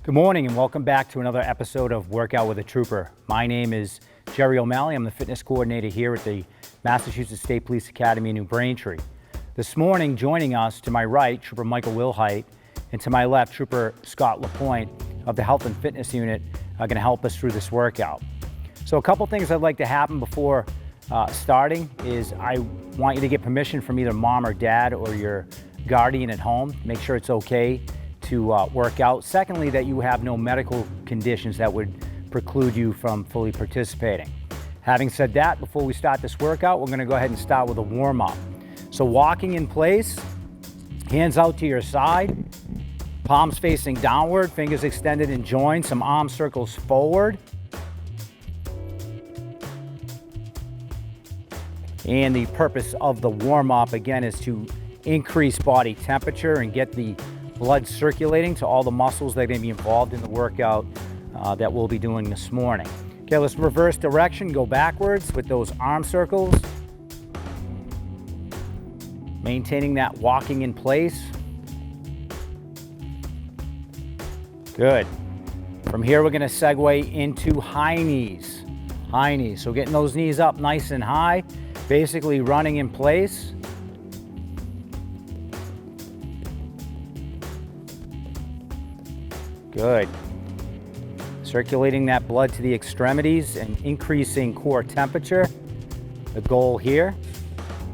Good morning and welcome back to another episode of Workout with a Trooper. My name is Jerry O'Malley. I'm the fitness coordinator here at the Massachusetts State Police Academy in New Braintree. This morning, joining us to my right, Trooper Michael Wilhite, and to my left, Trooper Scott LaPointe of the Health and Fitness Unit are going to help us through this workout. So a couple things I'd like to happen before starting is I want you to get permission from either mom or dad or your guardian at home. Make sure it's okay to work out. Secondly, that you have no medical conditions that would preclude you from fully participating. Having said that, before we start this workout, we're going to go ahead and start with a warm-up. So walking in place, hands out to your side, palms facing downward, fingers extended and joined, some arm circles forward. And the purpose of the warm-up, again, is to increase body temperature and get the blood circulating to all the muscles that are going to be involved in the workout that we'll be doing this morning. Okay, let's reverse direction, go backwards with those arm circles. Maintaining that walking in place. Good. From here, we're going to segue into high knees. High knees. So getting those knees up nice and high, basically running in place. Good. Circulating that blood to the extremities and increasing core temperature. The goal here.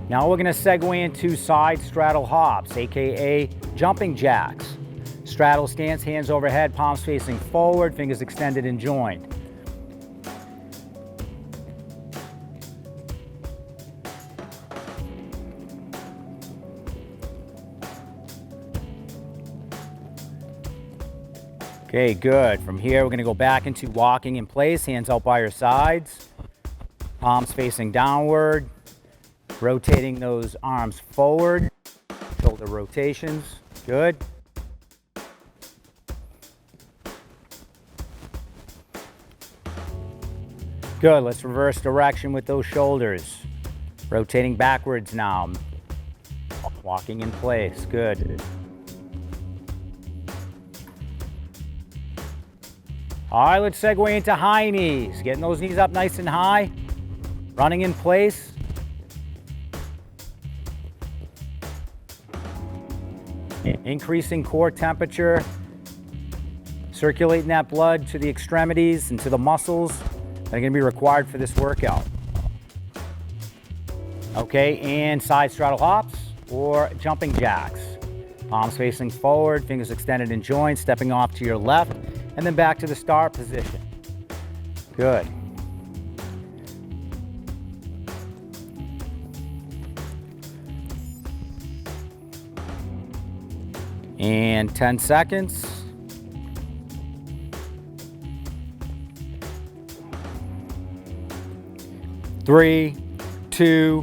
Now we're going to segue into side straddle hops, aka jumping jacks. Straddle stance, hands overhead, palms facing forward, fingers extended and joined. Okay, good. From here, we're going to go back into walking in place, hands out by your sides, palms facing downward, rotating those arms forward, shoulder rotations. Good. Good. Let's reverse direction with those shoulders. Rotating backwards now. Walking in place. Good. All right, let's segue into high knees. Getting those knees up nice and high. Running in place. Increasing core temperature. Circulating that blood to the extremities and to the muscles that are going to be required for this workout. Okay, and side straddle hops or jumping jacks. Palms facing forward, fingers extended and joined, stepping off to your left, and then back to the start position. Good. And 10 seconds. Three, two,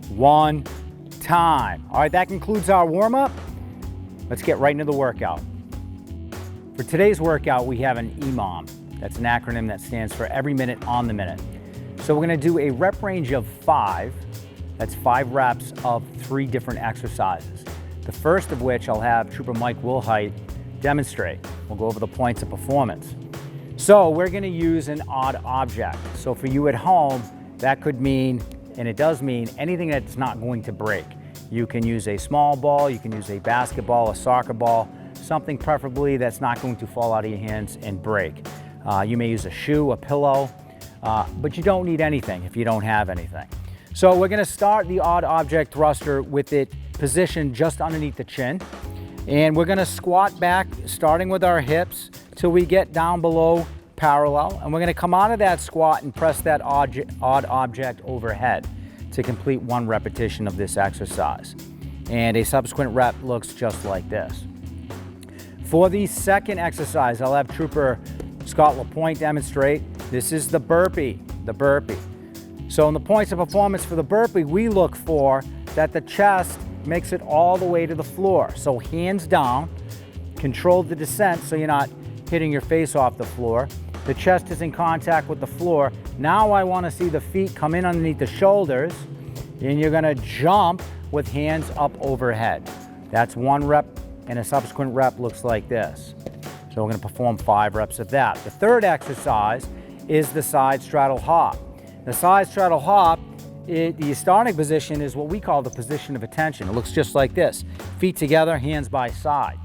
one, time. All right, that concludes our warm-up. Let's get right into the workout. For today's workout, we have an EMOM. That's an acronym that stands for every minute on the minute. So we're going to do a rep range of 5. That's 5 reps of 3 different exercises. The first of which I'll have Trooper Mike Wilhite demonstrate. We'll go over the points of performance. So we're going to use an odd object. So for you at home, that could mean, and it does mean, anything that's not going to break. You can use a small ball, you can use a basketball, a soccer ball, something preferably that's not going to fall out of your hands and break. You may use a shoe, a pillow, but you don't need anything if you don't have anything. So we're going to start the odd object thruster with it positioned just underneath the chin. And we're going to squat back, starting with our hips, till we get down below parallel. And we're going to come out of that squat and press that odd object overhead to complete 1 repetition of this exercise. And a subsequent rep looks just like this. For the second exercise, I'll have Trooper Scott LaPointe demonstrate. This is the burpee, So in the points of performance for the burpee, we look for that the chest makes it all the way to the floor. So hands down, control the descent so you're not hitting your face off the floor. The chest is in contact with the floor. Now I want to see the feet come in underneath the shoulders, and you're going to jump with hands up overhead. That's 1 rep, and a subsequent rep looks like this. So we're going to perform 5 reps of that. The third exercise is the side straddle hop. The side straddle hop, the starting position is what we call the position of attention. It looks just like this. Feet together, hands by side.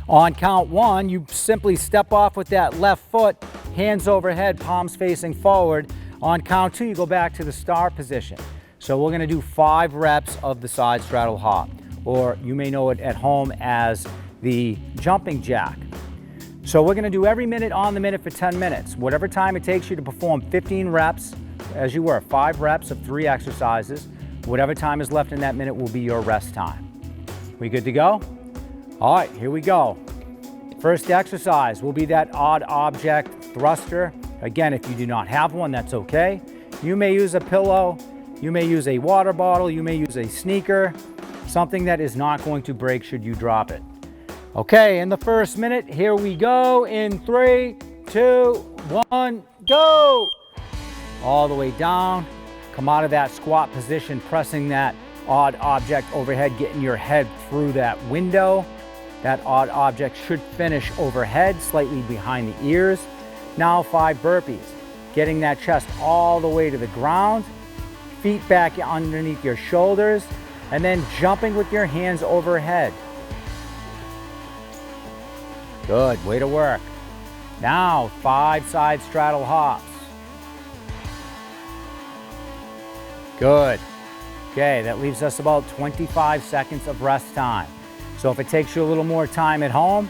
On count 1, you simply step off with that left foot, hands overhead, palms facing forward. On count 2, you go back to the start position. So we're going to do 5 reps of the side straddle hop, or you may know it at home as the jumping jack. So we're going to do every minute on the minute for 10 minutes. Whatever time it takes you to perform 15 reps, as you were, 5 reps of 3 exercises. Whatever time is left in that minute will be your rest time. We good to go? All right, here we go. First exercise will be that odd object thruster. Again, if you do not have one, that's okay. You may use a pillow, you may use a water bottle, you may use a sneaker, something that is not going to break should you drop it. Okay, in the first minute, here we go in 3, 2, 1, go! All the way down, come out of that squat position, pressing that odd object overhead, getting your head through that window. That odd object should finish overhead, slightly behind the ears. Now 5 burpees, getting that chest all the way to the ground, feet back underneath your shoulders, and then jumping with your hands overhead. Good, way to work. Now 5 side straddle hops. Good. Okay, that leaves us about 25 seconds of rest time. So if it takes you a little more time at home,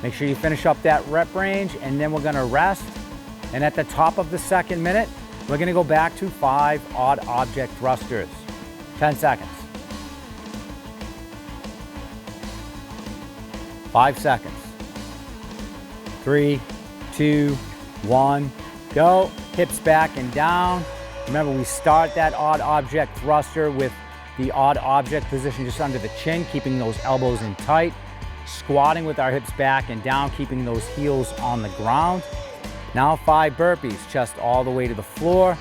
make sure you finish up that rep range, and then we're going to rest. And at the top of the second minute, we're going to go back to 5 odd object thrusters. 10 seconds. 5 seconds. 3, 2, 1, go. Hips back and down. Remember, we start that odd object thruster with the odd object position just under the chin, keeping those elbows in tight. Squatting with our hips back and down, keeping those heels on the ground. Now 5 burpees, chest all the way to the floor.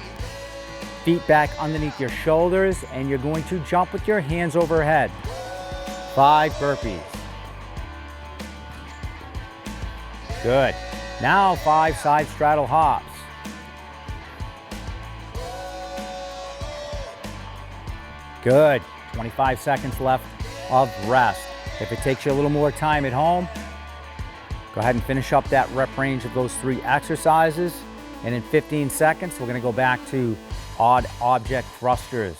Feet back underneath your shoulders, and you're going to jump with your hands overhead. 5 burpees. Good. Now 5 side straddle hops. Good. 25 seconds left of rest. If it takes you a little more time at home, go ahead and finish up that rep range of those 3 exercises. And in 15 seconds, we're going to go back to odd object thrusters.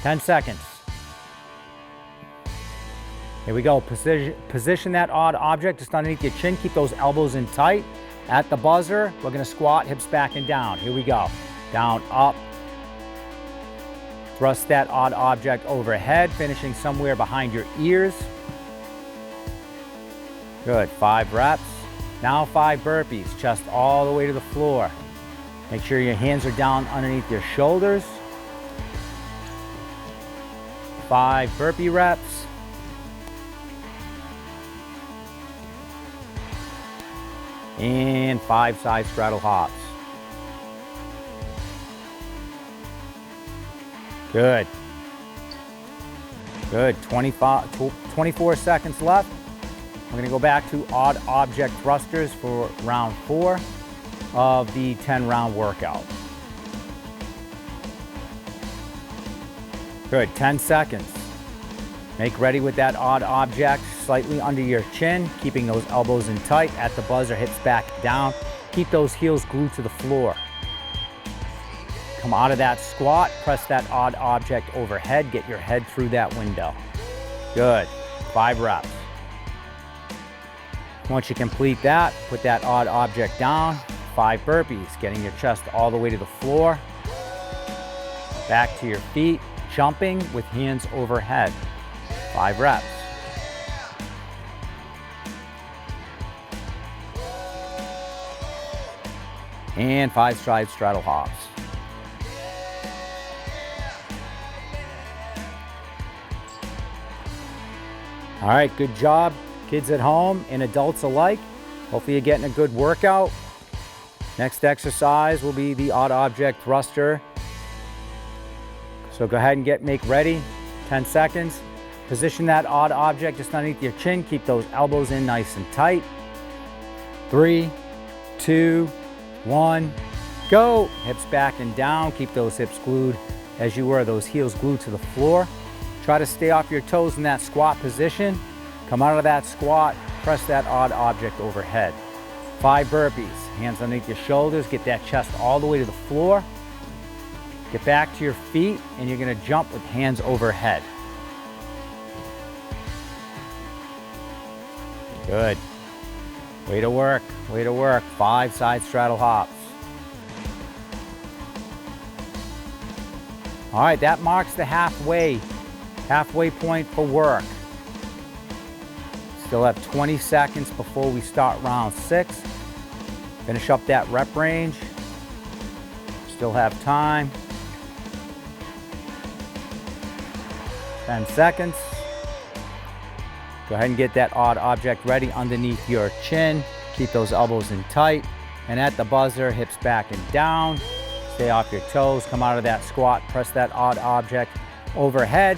10 seconds. Here we go. Position that odd object just underneath your chin. Keep those elbows in tight. At the buzzer, we're going to squat, hips back and down. Here we go. Down, up. Thrust that odd object overhead, finishing somewhere behind your ears. Good, 5 reps. Now 5 burpees, chest all the way to the floor. Make sure your hands are down underneath your shoulders. 5 burpee reps. And 5 side straddle hops. Good. Good, 24 seconds left. We're going to go back to odd object thrusters for round 4 of the 10-round workout. Good, 10 seconds. Make ready with that odd object slightly under your chin, keeping those elbows in tight. At the buzzer, hips back down. Keep those heels glued to the floor. Come out of that squat, press that odd object overhead, get your head through that window. Good, 5 reps. Once you complete that, put that odd object down, 5 burpees, getting your chest all the way to the floor. Back to your feet, jumping with hands overhead. 5 reps. And 5 side straddle hops. All right, good job, kids at home and adults alike. Hopefully you're getting a good workout. Next exercise will be the odd object thruster. So go ahead and make ready. 10 seconds. Position that odd object just underneath your chin. Keep those elbows in nice and tight. 3, 2, 1, go. Hips back and down. Keep those hips glued as you were, those heels glued to the floor. Try to stay off your toes in that squat position. Come out of that squat, press that odd object overhead. 5 burpees, hands underneath your shoulders, get that chest all the way to the floor. Get back to your feet, and you're gonna jump with hands overhead. Good. Way to work, way to work. 5 side straddle hops. All right, that marks the halfway point for work. Still have 20 seconds before we start round 6. Finish up that rep range. Still have time. 10 seconds. Go ahead and get that odd object ready underneath your chin. Keep those elbows in tight. And at the buzzer, hips back and down. Stay off your toes. Come out of that squat. Press that odd object overhead.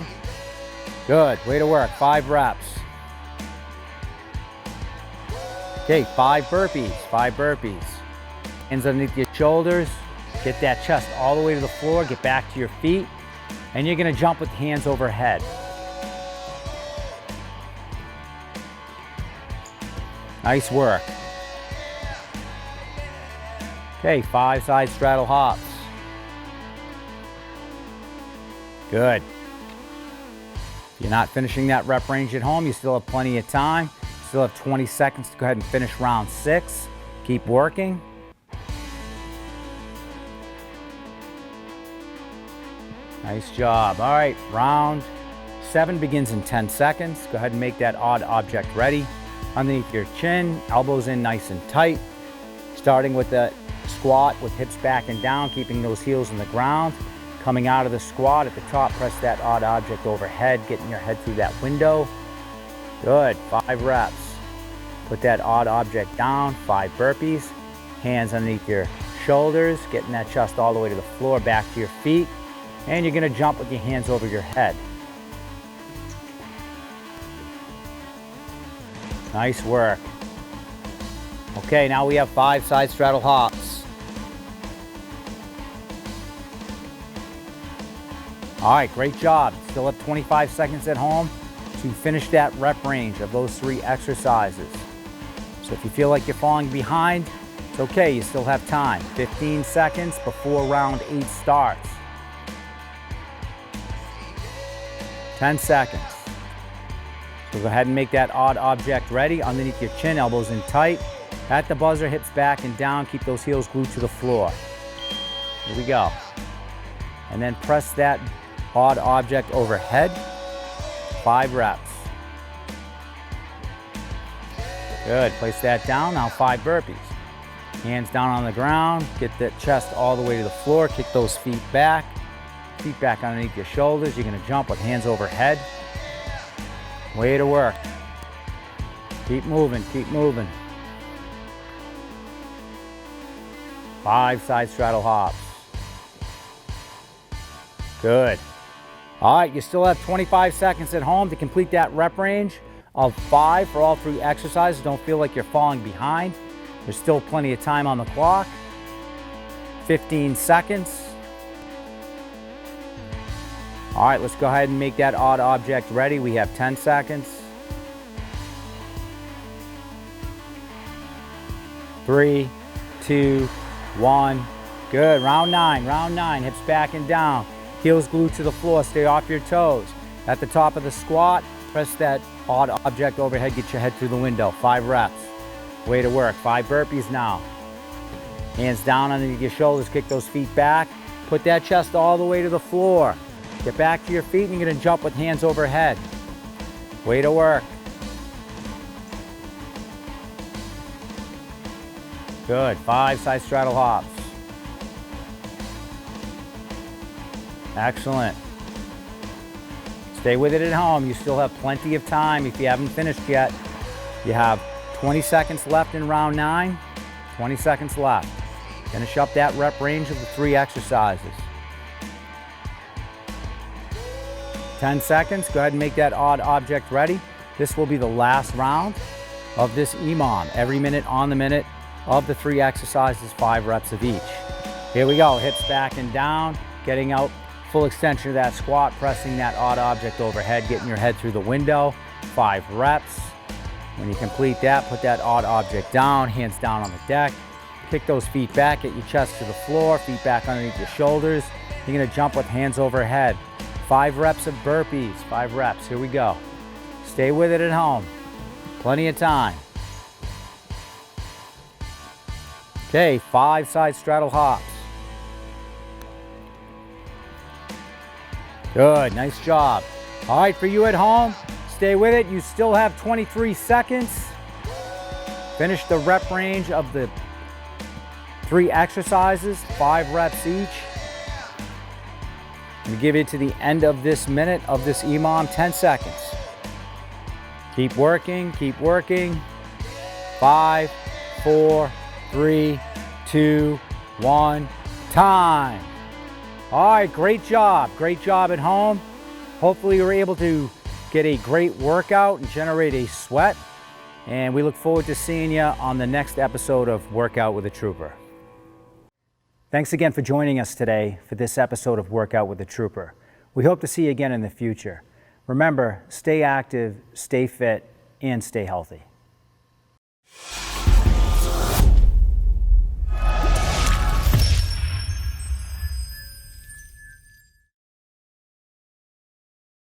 Good. Way to work. 5 reps. Okay, 5 burpees. 5 burpees. Hands underneath your shoulders. Get that chest all the way to the floor. Get back to your feet. And you're going to jump with hands overhead. Nice work. Okay, 5 side straddle hops. Good. If you're not finishing that rep range at home, you still have plenty of time. Still have 20 seconds to go ahead and finish round 6. Keep working. Nice job. All right, round 7 begins in 10 seconds. Go ahead and make that odd object ready. Underneath your chin, elbows in nice and tight. Starting with the squat with hips back and down, keeping those heels in the ground. Coming out of the squat at the top, press that odd object overhead, getting your head through that window. Good, 5 reps. Put that odd object down, 5 burpees. Hands underneath your shoulders, getting that chest all the way to the floor, back to your feet. And you're gonna jump with your hands over your head. Nice work. Okay, now we have 5 side straddle hops. All right, great job. Still have 25 seconds at home to finish that rep range of those 3 exercises. So if you feel like you're falling behind, it's okay, you still have time. 15 seconds before round 8 starts. 10 seconds. So go ahead and make that odd object ready underneath your chin, elbows in tight. At the buzzer, hips back and down. Keep those heels glued to the floor. Here we go. And then press that odd object overhead. 5 reps. Good, place that down. Now 5 burpees. Hands down on the ground. Get that chest all the way to the floor. Kick those feet back. Feet back underneath your shoulders. You're gonna jump with hands overhead. Way to work. Keep moving, keep moving. 5 side straddle hops. Good. All right, you still have 25 seconds at home to complete that rep range of 5 for all 3 exercises. Don't feel like you're falling behind. There's still plenty of time on the clock. 15 seconds. All right, let's go ahead and make that odd object ready. We have 10 seconds. 3, 2, 1. Good, round 9, hips back and down. Heels glued to the floor, stay off your toes. At the top of the squat, press that odd object overhead, get your head through the window. 5 reps. Way to work. 5 burpees now. Hands down underneath your shoulders, kick those feet back. Put that chest all the way to the floor. Get back to your feet and you're gonna jump with hands overhead. Way to work. Good, 5 side straddle hops. Excellent. Stay with it at home. You still have plenty of time if you haven't finished yet. You have 20 seconds left in round 9. 20 seconds left. Finish up that rep range of the 3 exercises. 10 seconds. Go ahead and make that odd object ready. This will be the last round. of this EMOM, every minute on the minute of the 3 exercises, 5 reps of each. Here we go, hips back and down, getting out full extension of that squat, pressing that odd object overhead, getting your head through the window, 5 reps. When you complete that, put that odd object down, hands down on the deck, kick those feet back, get your chest to the floor, feet back underneath your shoulders. You're gonna jump with hands overhead. 5 reps of burpees, 5 reps, here we go. Stay with it at home, plenty of time. Okay, 5 side straddle hops. Good, nice job. All right, for you at home, stay with it. You still have 23 seconds. Finish the rep range of the 3 exercises, 5 reps each. We give it to the end of this minute of this EMOM, 10 seconds. Keep working, keep working. 5, 4, 3, 2, 1, time. All right, great job at home. Hopefully you were able to get a great workout and generate a sweat. And we look forward to seeing you on the next episode of Workout with a Trooper. Thanks again for joining us today for this episode of Workout with a Trooper. We hope to see you again in the future. Remember, stay active, stay fit, and stay healthy.